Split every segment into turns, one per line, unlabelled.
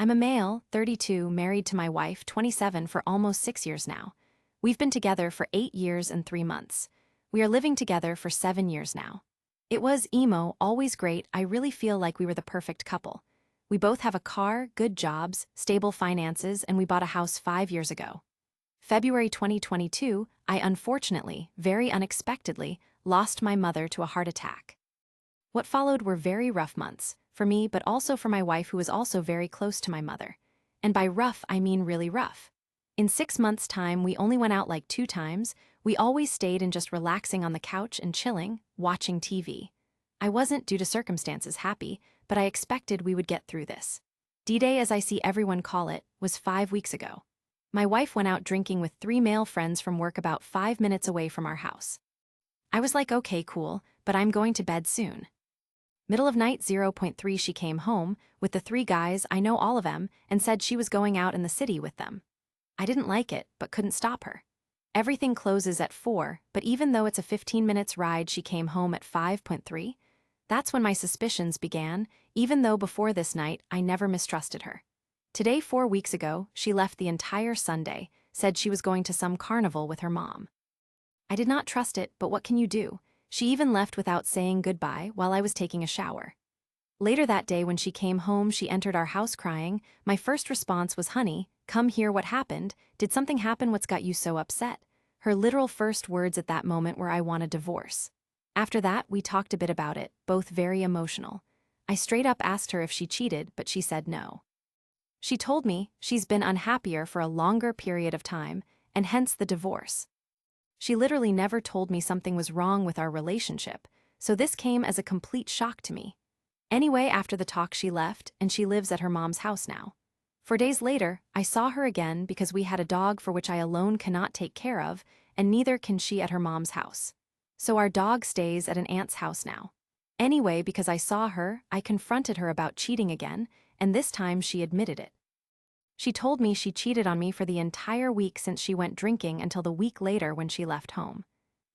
I'm a male, 32, married to my wife, 27, for almost 6 years now. We've been together for 8 years and 3 months. We are living together for 7 years now. It was emo, always great. I really feel like we were the perfect couple. We both have a car, good jobs, stable finances, and we bought a house 5 years ago. February 2022, I unfortunately, very unexpectedly, lost my mother to a heart attack. What followed were very rough months, for me but also for my wife, who was also very close to my mother. And by rough, I mean really rough. In 6 months' time, we only went out like 2 times. We always stayed in just relaxing on the couch and chilling, watching TV. I wasn't, due to circumstances, happy, but I expected we would get through this. D-Day, as I see everyone call it, was 5 weeks ago. My wife went out drinking with 3 male friends from work about 5 minutes away from our house. I was like, okay, cool, but I'm going to bed soon. Middle of night 0.3, she came home with the 3 guys, I know all of them, and said she was going out in the city with them. I didn't like it, but couldn't stop her. Everything closes at 4, but even though it's a 15 minutes ride, she came home at 5.3. That's when my suspicions began, even though before this night, I never mistrusted her. Today, 4 weeks ago, she left the entire Sunday, said she was going to some carnival with her mom. I did not trust it, but what can you do? She even left without saying goodbye while I was taking a shower. Later that day, when she came home, she entered our house crying. My first response was, "Honey, come here, what happened? Did something happen? What's got you so upset?" Her literal first words at that moment were, "I want a divorce." After that, we talked a bit about it, both very emotional. I straight up asked her if she cheated, but she said no. She told me she's been unhappier for a longer period of time, and hence the divorce. She literally never told me something was wrong with our relationship, so this came as a complete shock to me. Anyway, after the talk, she left, and she lives at her mom's house now. 4 days later, I saw her again because we had a dog for which I alone cannot take care of, and neither can she at her mom's house. So our dog stays at an aunt's house now. Anyway, because I saw her, I confronted her about cheating again, and this time she admitted it. She told me she cheated on me for the entire week since she went drinking until the week later when she left home.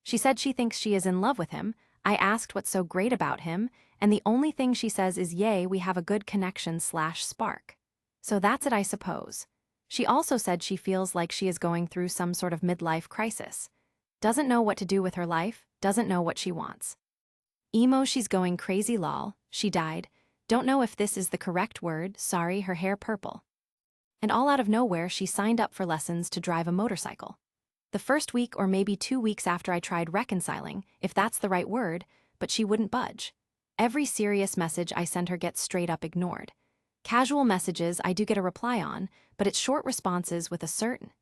She said she thinks she is in love with him. I asked what's so great about him, and the only thing she says is, "Yay, we have a good connection/spark." So that's it, I suppose. She also said she feels like she is going through some sort of midlife crisis. Doesn't know what to do with her life, doesn't know what she wants. Emo, she's going crazy lol, she died. Don't know if this is the correct word, sorry, her hair purple. And all out of nowhere, she signed up for lessons to drive a motorcycle. The first week or maybe 2 weeks after, I tried reconciling, if that's the right word, but she wouldn't budge. Every serious message I send her gets straight up ignored. Casual messages I do get a reply on, but it's short responses with a certain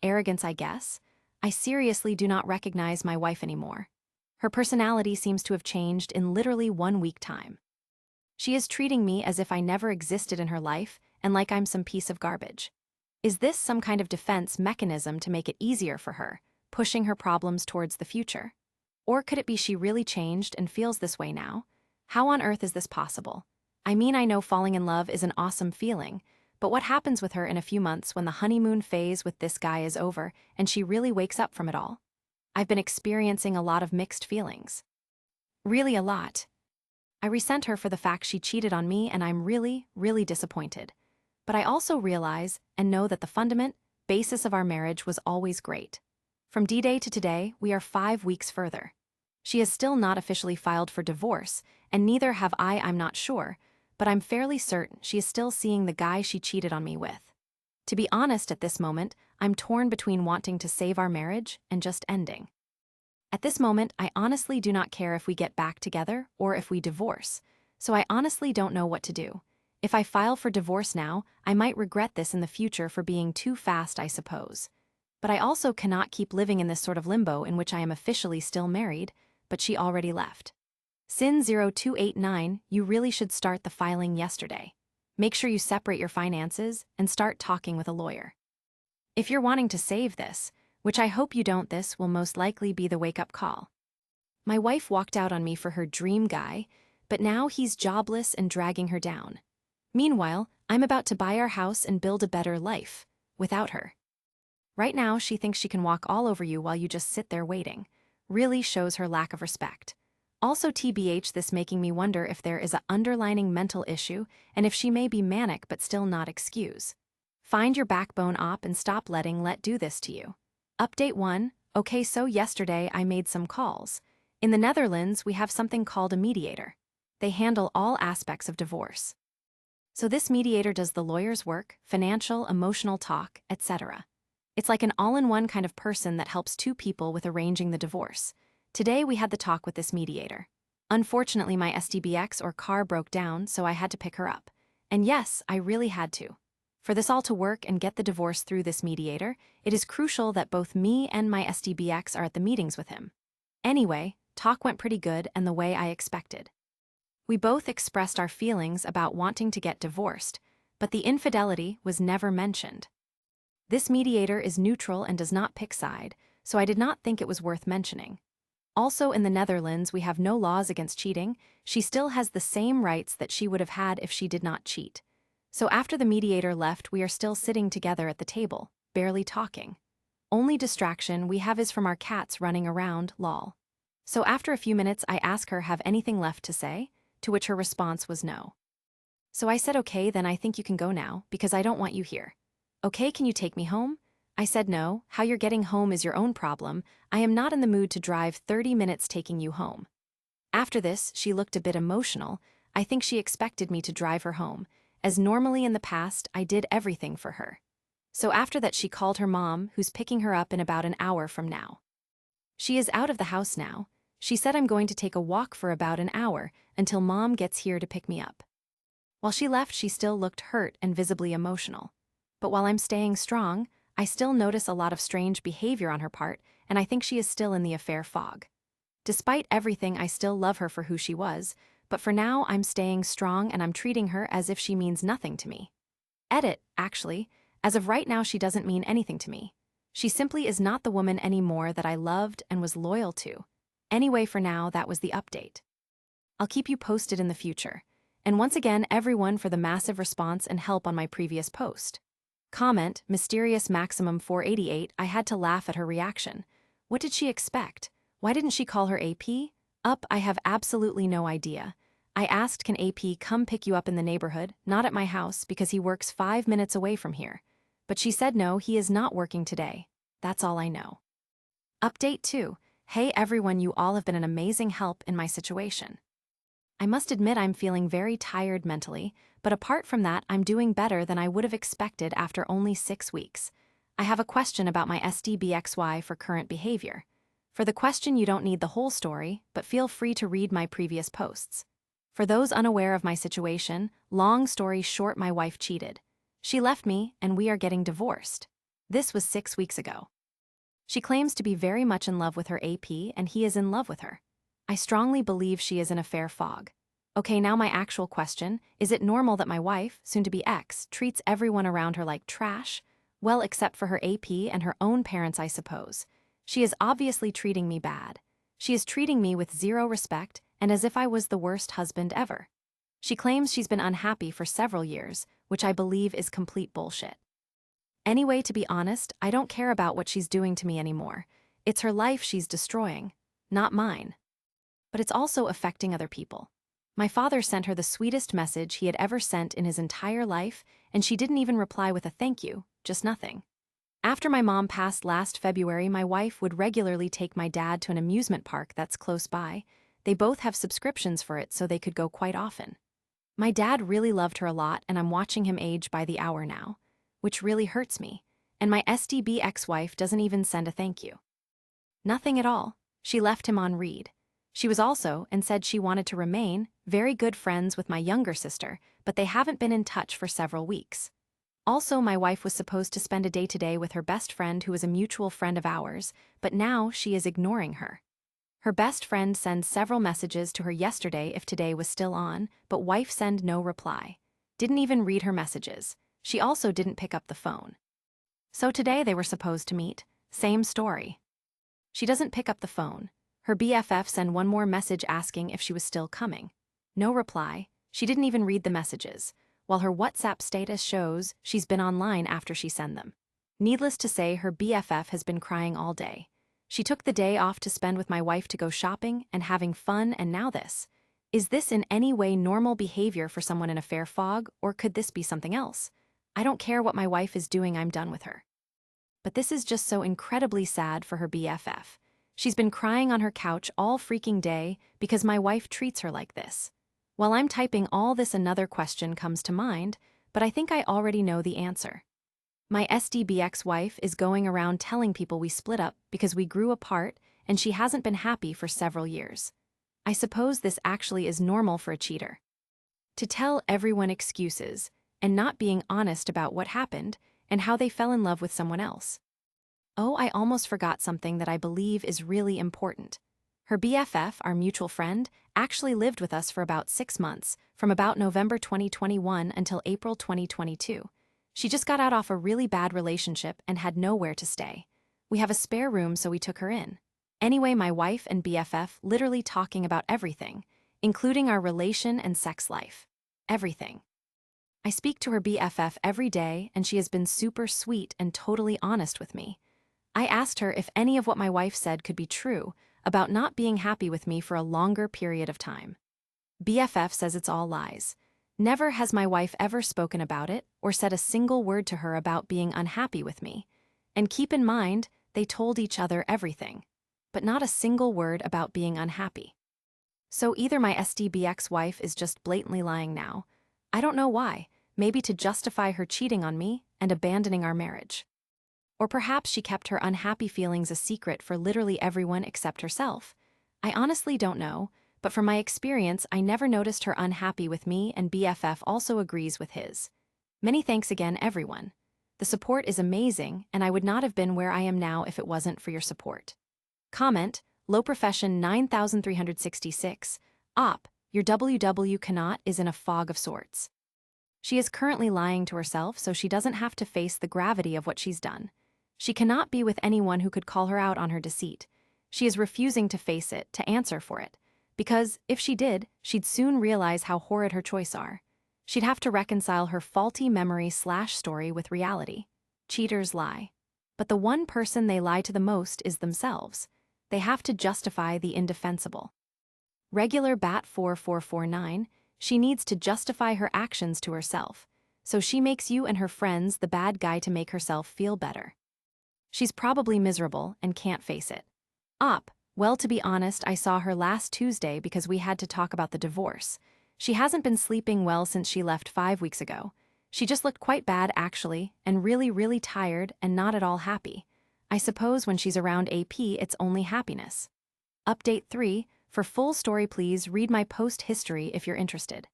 arrogance, I guess. I seriously do not recognize my wife anymore. Her personality seems to have changed in literally 1 week time. She is treating me as if I never existed in her life and like I'm some piece of garbage. Is this some kind of defense mechanism to make it easier for her, pushing her problems towards the future? Or could it be she really changed and feels this way now? How on earth is this possible? I mean, I know falling in love is an awesome feeling, but what happens with her in a few months when the honeymoon phase with this guy is over and she really wakes up from it all? I've been experiencing a lot of mixed feelings. Really a lot. I resent her for the fact she cheated on me, and I'm really, really disappointed. But I also realize and know that the fundament, basis of our marriage was always great. From D-Day to today, we are 5 weeks further. She has still not officially filed for divorce, and neither have I. I'm not sure, but I'm fairly certain she is still seeing the guy she cheated on me with. To be honest, at this moment, I'm torn between wanting to save our marriage and just ending. At this moment, I honestly do not care if we get back together or if we divorce, so I honestly don't know what to do. If I file for divorce now, I might regret this in the future for being too fast, I suppose. But I also cannot keep living in this sort of limbo in which I am officially still married, but she already left. Sin0289, you really should start the filing yesterday. Make sure you separate your finances and start talking with a lawyer. If you're wanting to save this, which I hope you don't, this will most likely be the wake-up call. My wife walked out on me for her dream guy, but now he's jobless and dragging her down. Meanwhile, I'm about to buy our house and build a better life, without her. Right now, she thinks she can walk all over you while you just sit there waiting. Really shows her lack of respect. Also TBH, this making me wonder if there is an underlying mental issue and if she may be manic but still not excuse. Find your backbone op and stop letting let do this to you. Update 1. Okay, so yesterday I made some calls. In the Netherlands, we have something called a mediator. They handle all aspects of divorce. So this mediator does the lawyer's work, financial, emotional talk, etc. It's like an all-in-one kind of person that helps two people with arranging the divorce. Today we had the talk with this mediator. Unfortunately, my SDBX or car broke down, so I had to pick her up. And yes, I really had to. For this all to work and get the divorce through this mediator, it is crucial that both me and my SDBX are at the meetings with him. Anyway, talk went pretty good and the way I expected. We both expressed our feelings about wanting to get divorced, but the infidelity was never mentioned. This mediator is neutral and does not pick side, so I did not think it was worth mentioning. Also in the Netherlands, we have no laws against cheating. She still has the same rights that she would have had if she did not cheat. So after the mediator left, we are still sitting together at the table, barely talking. Only distraction we have is from our cats running around, lol. So after a few minutes, I ask her have anything left to say, to which her response was no. So I said, okay, then I think you can go now, because I don't want you here. Okay, can you take me home? I said no, how you're getting home is your own problem. I am not in the mood to drive 30 minutes taking you home. After this, she looked a bit emotional. I think she expected me to drive her home, as normally in the past I did everything for her. So after that she called her mom, who's picking her up in about an hour from now. She is out of the house now. She said I'm going to take a walk for about an hour until mom gets here to pick me up. While she left, she still looked hurt and visibly emotional. But while I'm staying strong, I still notice a lot of strange behavior on her part, and I think she is still in the affair fog. Despite everything, I still love her for who she was, but for now I'm staying strong and I'm treating her as if she means nothing to me. Edit, actually, as of right now she doesn't mean anything to me. She simply is not the woman anymore that I loved and was loyal to. Anyway, for now, that was the update. I'll keep you posted in the future. And once again, everyone for the massive response and help on my previous post. Comment, Mysterious Maximum 488, I had to laugh at her reaction. What did she expect? Why didn't she call her AP? Up, I have absolutely no idea. I asked, can AP come pick you up in the neighborhood, not at my house, because he works 5 minutes away from here. But she said no, he is not working today. That's all I know. Update 2. Hey everyone, you all have been an amazing help in my situation. I must admit I'm feeling very tired mentally, but apart from that I'm doing better than I would have expected after only 6 weeks. I have a question about my SDBXY for current behavior. For the question you don't need the whole story, but feel free to read my previous posts. For those unaware of my situation, long story short, my wife cheated. She left me and we are getting divorced. This was 6 weeks ago. She claims to be very much in love with her AP and he is in love with her. I strongly believe she is in affair fog. Okay, now my actual question, is it normal that my wife, soon to be ex, treats everyone around her like trash? Well, except for her AP and her own parents, I suppose. She is obviously treating me bad. She is treating me with zero respect and as if I was the worst husband ever. She claims she's been unhappy for several years, which I believe is complete bullshit. Anyway, to be honest, I don't care about what she's doing to me anymore. It's her life she's destroying, not mine. But it's also affecting other people. My father sent her the sweetest message he had ever sent in his entire life, and she didn't even reply with a thank you, just nothing. After my mom passed last February, my wife would regularly take my dad to an amusement park that's close by. They both have subscriptions for it, so they could go quite often. My dad really loved her a lot, and I'm watching him age by the hour now, which really hurts me, and my SDB ex-wife doesn't even send a thank you. Nothing at all. She left him on read. She was also, and said she wanted to remain, very good friends with my younger sister, but they haven't been in touch for several weeks. Also, my wife was supposed to spend a day today with her best friend who is a mutual friend of ours, but now she is ignoring her. Her best friend sends several messages to her yesterday if today was still on, but wife send no reply. Didn't even read her messages. She also didn't pick up the phone. So today they were supposed to meet. Same story. She doesn't pick up the phone. Her BFF sent one more message asking if she was still coming. No reply. She didn't even read the messages, while her WhatsApp status shows she's been online after she sent them. Needless to say, her BFF has been crying all day. She took the day off to spend with my wife to go shopping and having fun, and now this. Is this in any way normal behavior for someone in a fair fog, or could this be something else? I don't care what my wife is doing, I'm done with her. But this is just so incredibly sad for her BFF. She's been crying on her couch all freaking day because my wife treats her like this. While I'm typing all this, another question comes to mind, but I think I already know the answer. My SDBX wife is going around telling people we split up because we grew apart and she hasn't been happy for several years. I suppose this actually is normal for a cheater. To tell everyone excuses and not being honest about what happened and how they fell in love with someone else. Oh, I almost forgot something that I believe is really important. Her BFF, our mutual friend, actually lived with us for about 6 months, from about November 2021 until April 2022. She just got out off a really bad relationship and had nowhere to stay. We have a spare room, so we took her in. Anyway, my wife and BFF literally talking about everything, including our relation and sex life. Everything. I speak to her BFF every day, and she has been super sweet and totally honest with me. I asked her if any of what my wife said could be true about not being happy with me for a longer period of time. BFF says it's all lies. Never has my wife ever spoken about it or said a single word to her about being unhappy with me. And keep in mind, they told each other everything, but not a single word about being unhappy. So either my SDBX wife is just blatantly lying now. I don't know why, maybe to justify her cheating on me and abandoning our marriage. Or perhaps she kept her unhappy feelings a secret for literally everyone except herself. I honestly don't know, but from my experience, I never noticed her unhappy with me, and BFF also agrees with his. Many thanks again, everyone. The support is amazing, and I would not have been where I am now if it wasn't for your support. Comment, low profession 9366. Op, your WW cannot is in a fog of sorts. She is currently lying to herself so she doesn't have to face the gravity of what she's done. She cannot be with anyone who could call her out on her deceit. She is refusing to face it, to answer for it. Because, if she did, she'd soon realize how horrid her choices are. She'd have to reconcile her faulty memory/story with reality. Cheaters lie. But the one person they lie to the most is themselves. They have to justify the indefensible. Regular Bat 4449, she needs to justify her actions to herself. So she makes you and her friends the bad guy to make herself feel better. She's probably miserable and can't face it. Op, well, to be honest, I saw her last Tuesday because we had to talk about the divorce. She hasn't been sleeping well since she left 5 weeks ago. She just looked quite bad, actually, and really tired and not at all happy. I suppose when she's around AP, it's only happiness. Update 3, for full story please read my post history if you're interested.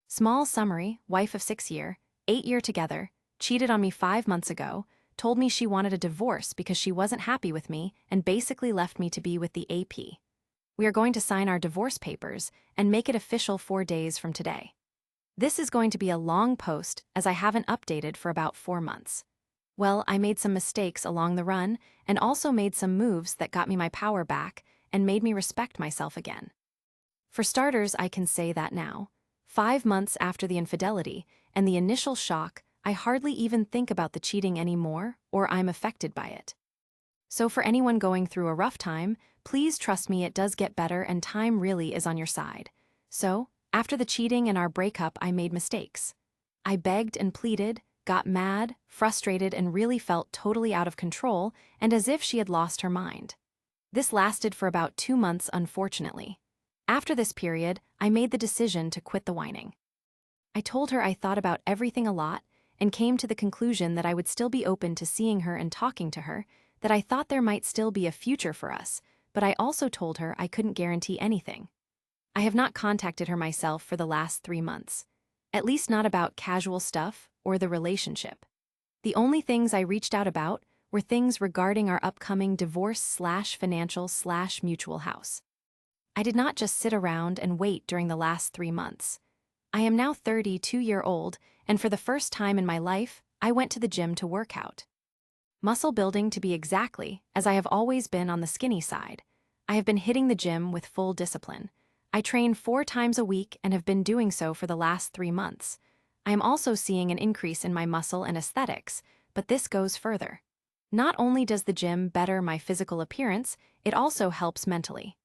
Small summary, wife of 6 year, 8 year together, cheated on me 5 months ago, told me she wanted a divorce because she wasn't happy with me and basically left me to be with the AP. We are going to sign our divorce papers and make it official 4 days from today. This is going to be a long post as I haven't updated for about 4 months. Well, I made some mistakes along the run and also made some moves that got me my power back and made me respect myself again. For starters, I can say that now, 5 months after the infidelity and the initial shock, I hardly even think about the cheating anymore, or I'm affected by it. So for anyone going through a rough time, please trust me, it does get better and time really is on your side. So, after the cheating and our breakup, I made mistakes. I begged and pleaded, got mad, frustrated, and really felt totally out of control and as if she had lost her mind. This lasted for about 2 months, unfortunately. After this period, I made the decision to quit the whining. I told her I thought about everything a lot and came to the conclusion that I would still be open to seeing her and talking to her, that I thought there might still be a future for us, but I also told her I couldn't guarantee anything. I have not contacted her myself for the last 3 months, at least not about casual stuff or the relationship. The only things I reached out about were things regarding our upcoming divorce/financial/mutual house. I did not just sit around and wait during the last 3 months. I am now 32-year-old, and for the first time in my life, I went to the gym to work out. Muscle building to be exactly, as I have always been on the skinny side. I have been hitting the gym with full discipline. I train 4 times a week and have been doing so for the last 3 months. I am also seeing an increase in my muscle and aesthetics, but this goes further. Not only does the gym better my physical appearance, it also helps mentally.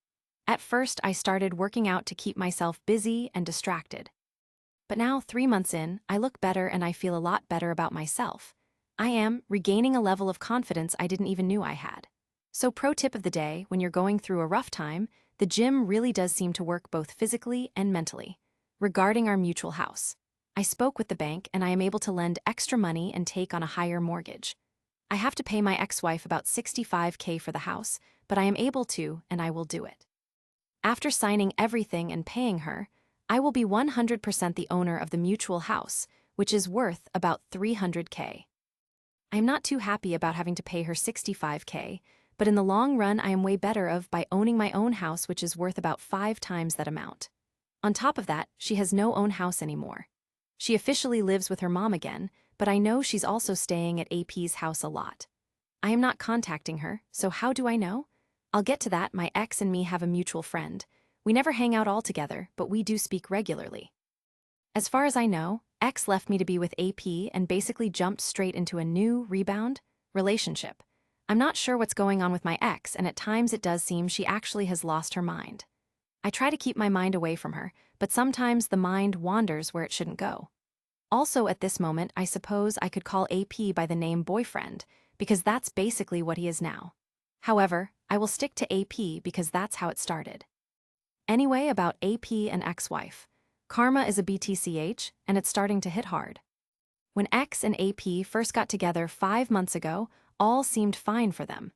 At first, I started working out to keep myself busy and distracted. But now, 3 months in, I look better and I feel a lot better about myself. I am regaining a level of confidence I didn't even knew I had. So pro tip of the day, when you're going through a rough time, the gym really does seem to work both physically and mentally. Regarding our mutual house, I spoke with the bank and I am able to lend extra money and take on a higher mortgage. I have to pay my ex-wife about $65K for the house, but I am able to and I will do it. After signing everything and paying her, I will be 100% the owner of the mutual house, which is worth about $300K. I am not too happy about having to pay her $65K, but in the long run I am way better off by owning my own house, which is worth about 5 times that amount. On top of that, she has no own house anymore. She officially lives with her mom again, but I know she's also staying at AP's house a lot. I am not contacting her, so how do I know? I'll get to that. My ex and me have a mutual friend. We never hang out all together, but we do speak regularly. As far as I know, ex left me to be with AP and basically jumped straight into a new rebound relationship. I'm not sure what's going on with my ex, and at times it does seem she actually has lost her mind. I try to keep my mind away from her, but sometimes the mind wanders where it shouldn't go. Also at this moment, I suppose I could call AP by the name boyfriend, because that's basically what he is now. However, I will stick to AP because that's how it started. Anyway, about AP and ex-wife. Karma is a BTCH, and it's starting to hit hard. When X and AP first got together 5 months ago, all seemed fine for them.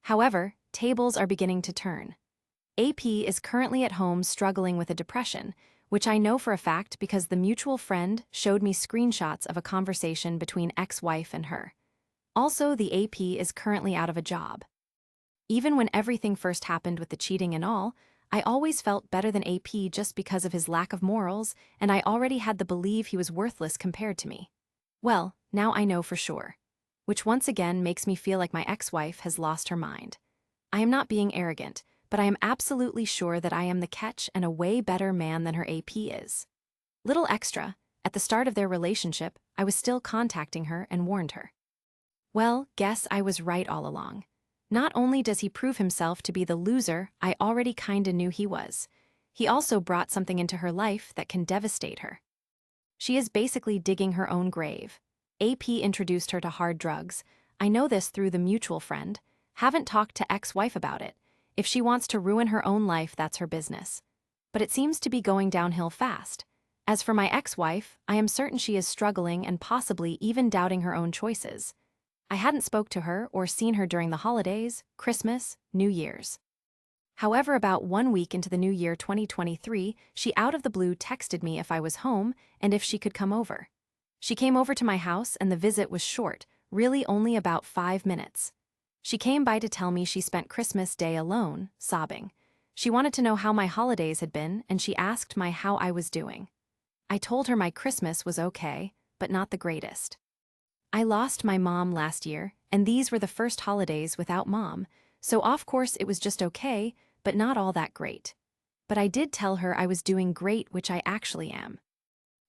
However, tables are beginning to turn. AP is currently at home struggling with a depression, which I know for a fact because the mutual friend showed me screenshots of a conversation between ex-wife and her. Also, the AP is currently out of a job. Even when everything first happened with the cheating and all, I always felt better than AP just because of his lack of morals, and I already had the belief he was worthless compared to me. Well, now I know for sure. Which once again makes me feel like my ex-wife has lost her mind. I am not being arrogant, but I am absolutely sure that I am the catch and a way better man than her AP is. Little extra, at the start of their relationship, I was still contacting her and warned her. Well, guess I was right all along. Not only does he prove himself to be the loser I already kinda knew he was, he also brought something into her life that can devastate her. She is basically digging her own grave. AP introduced her to hard drugs. I know this through the mutual friend. Haven't talked to ex-wife about it. If she wants to ruin her own life, that's her business. But it seems to be going downhill fast. As for my ex-wife, I am certain she is struggling and possibly even doubting her own choices. I hadn't spoke to her or seen her during the holidays, Christmas, New Year's. However, about 1 week into the new year 2023, she out of the blue texted me if I was home and if she could come over. She came over to my house and the visit was short, really only about 5 minutes. She came by to tell me she spent Christmas Day alone, sobbing. She wanted to know how my holidays had been and she asked me how I was doing. I told her my Christmas was okay, but not the greatest. I lost my mom last year, and these were the first holidays without mom, so of course it was just okay, but not all that great. But I did tell her I was doing great, which I actually am.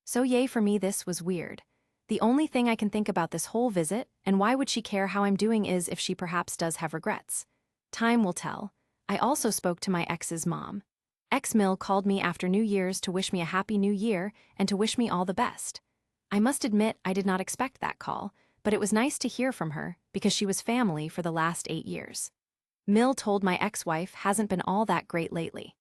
So yay for me, this was weird. The only thing I can think about this whole visit, and why would she care how I'm doing, is if she perhaps does have regrets. Time will tell. I also spoke to my ex's mom. Ex-Mill called me after New Year's to wish me a happy new year and to wish me all the best. I must admit I did not expect that call, but it was nice to hear from her because she was family for the last 8 years. Mill told my ex-wife hasn't been all that great lately.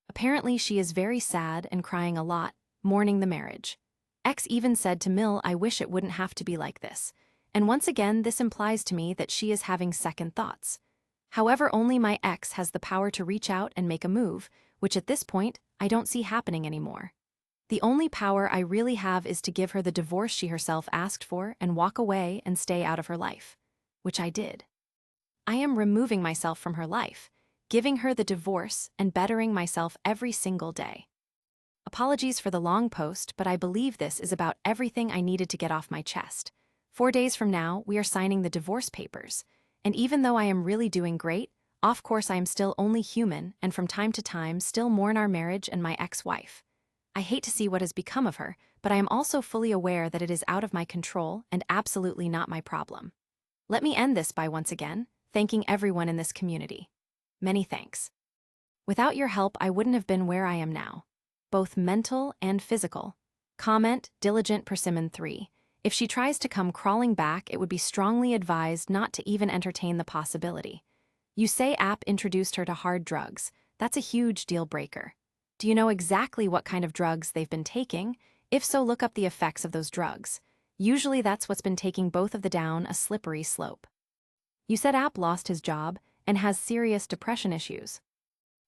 Apparently she is very sad and crying a lot, mourning the marriage. Ex even said to Mill, I wish it wouldn't have to be like this. And once again, this implies to me that she is having second thoughts. However, only my ex has the power to reach out and make a move, which at this point, I don't see happening anymore. The only power I really have is to give her the divorce she herself asked for and walk away and stay out of her life. Which I did. I am removing myself from her life, giving her the divorce and bettering myself every single day. Apologies for the long post, but I believe this is about everything I needed to get off my chest. 4 days from now, we are signing the divorce papers. And even though I am really doing great, of course I am still only human and from time to time still mourn our marriage and my ex-wife. I hate to see what has become of her, but I am also fully aware that it is out of my control and absolutely not my problem. Let me end this by once again thanking everyone in this community. Many thanks. Without your help, I wouldn't have been where I am now, both mental and physical. Comment, Diligent Persimmon 3. If she tries to come crawling back, it would be strongly advised not to even entertain the possibility. You say app introduced her to hard drugs. That's a huge deal breaker. Do you know exactly what kind of drugs they've been taking? If so, look up the effects of those drugs. Usually that's what's been taking both of them down a slippery slope. You said app lost his job and has serious depression issues.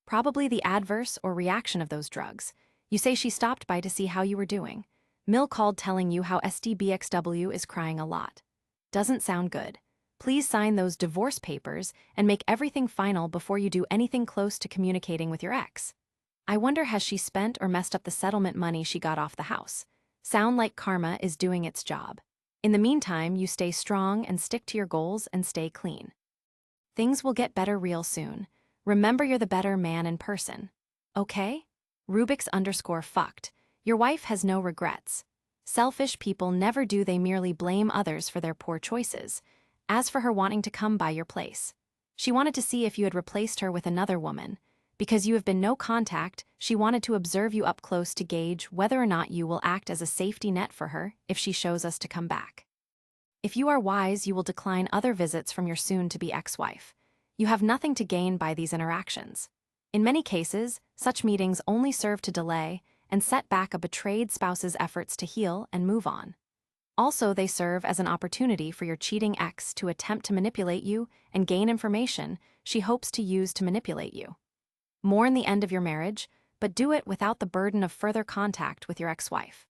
Probably the adverse or reaction of those drugs. You say she stopped by to see how you were doing. Mill called telling you how SDBXW is crying a lot. Doesn't sound good. Please sign those divorce papers and make everything final before you do anything close to communicating with your ex. I wonder, has she spent or messed up the settlement money she got off the house? Sound like karma is doing its job. In the meantime, you stay strong and stick to your goals and stay clean. Things will get better real soon. Remember, you're the better man in person. Okay? Rubik's_fucked. Your wife has no regrets. Selfish people never do, they merely blame others for their poor choices. As for her wanting to come by your place, she wanted to see if you had replaced her with another woman. Because you have been no contact, she wanted to observe you up close to gauge whether or not you will act as a safety net for her if she shows us to come back. If you are wise, you will decline other visits from your soon-to-be ex-wife. You have nothing to gain by these interactions. In many cases, such meetings only serve to delay and set back a betrayed spouse's efforts to heal and move on. Also, they serve as an opportunity for your cheating ex to attempt to manipulate you and gain information she hopes to use to manipulate you. Mourn the end of your marriage, but do it without the burden of further contact with your ex-wife.